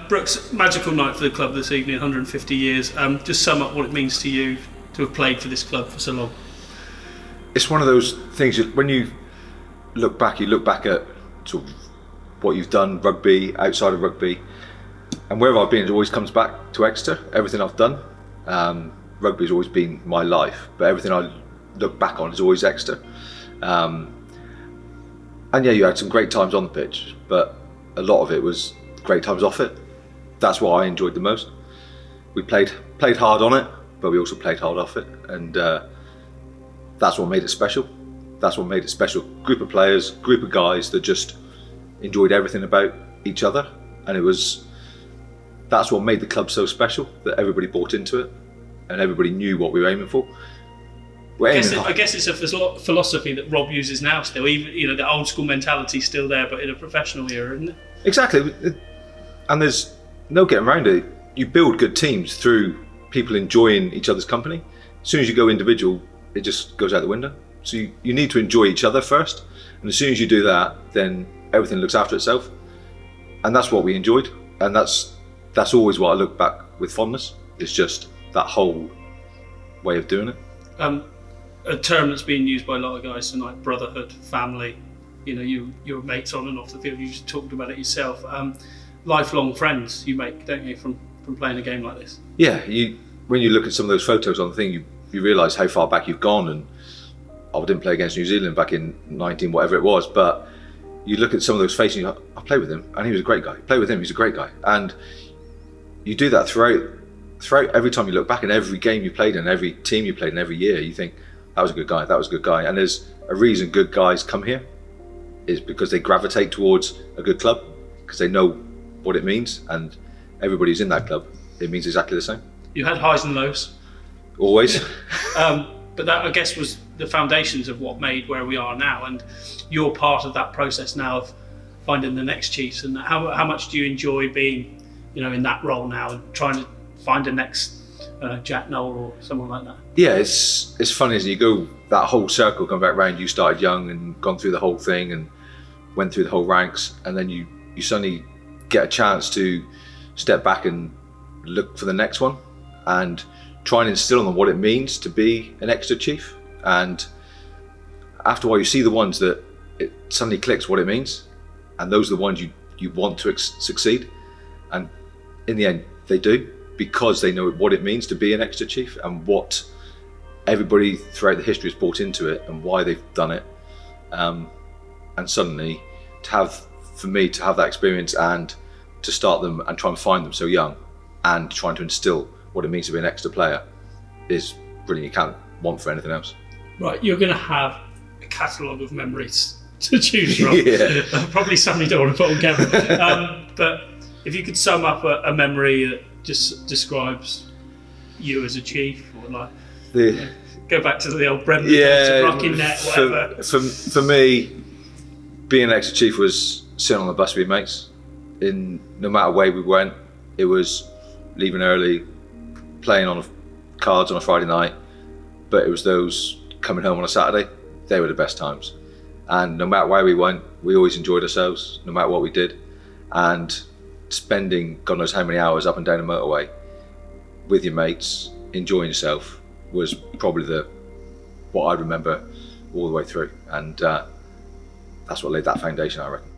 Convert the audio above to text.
Brooks, magical night for the club this evening, 150 years. Just sum up what it means to you to have played for this club for so long. It's one of those things that when you look back at sort of what you've done, rugby, outside of rugby, and wherever I've been, it always comes back to Exeter. Everything I've done, rugby's always been my life, but everything I look back on is always Exeter. And yeah, you had some great times on the pitch, but a lot of it was great times off it. That's what I enjoyed the most. We played hard on it, but we also played hard off it, and that's what made it special. That's what made it special. Group of players, group of guys that just enjoyed everything about each other, and that's what made the club so special, that everybody bought into it and everybody knew what we were aiming for. I guess it's a philosophy that Rob uses now still, even the old school mentality is still there, but in a professional era, isn't it? Exactly, and there's no getting around it. You build good teams through people enjoying each other's company. As soon as you go individual, it just goes out the window. So you need to enjoy each other first, and as soon as you do that, then everything looks after itself. And that's what we enjoyed, and that's always what I look back with fondness. It's just that whole way of doing it. A term that's being used by a lot of guys tonight, brotherhood, family. Your mates on and off the field. You just talked about it yourself. Lifelong friends you make, don't you, from playing a game like this? Yeah, when you look at some of those photos on the thing, you realise how far back you've gone. And I didn't play against New Zealand back in 19 whatever it was, but you look at some of those faces and you go, I played with him and he was a great guy. Play with him, he's a great guy. And you do that throughout every time you look back, in every game you played in, every team you played in, every year, you think, that was a good guy, that was a good guy. And there's a reason good guys come here, is because they gravitate towards a good club, because they know what it means, and everybody's in that club, it means exactly the same. You had highs and lows. Always. But that, I guess, was the foundations of what made where we are now, and you're part of that process now of finding the next Chiefs. And how much do you enjoy being, in that role now and trying to find a next Jack Noel or someone like that? Yeah, it's funny as you go that whole circle, come back round. You started young and gone through the whole thing and went through the whole ranks, and then you suddenly get a chance to step back and look for the next one and try and instill on them what it means to be an Exeter Chief. And after a while, you see the ones that it suddenly clicks what it means, and those are the ones you want to succeed. And in the end, they do, because they know what it means to be an Exeter Chief and what everybody throughout the history has brought into it and why they've done it. And suddenly, for me to have that experience and to start them and try and find them so young and trying to instill what it means to be an Exeter player is brilliant. You can't want for anything else. Right, you're going to have a catalogue of memories to choose from. Yeah. Probably some you don't want to put on camera. But if you could sum up a memory that just describes you as a Chief, or go back to the old Bremley, Brooking net, whatever. For me, being an Exeter Chief was sitting on the bus with your mates. No matter where we went, it was leaving early, playing on cards on a Friday night, but it was those coming home on a Saturday. They were the best times. And no matter where we went, we always enjoyed ourselves, no matter what we did. And spending God knows how many hours up and down the motorway with your mates, enjoying yourself, was probably what I remember all the way through. And that's what laid that foundation, I reckon.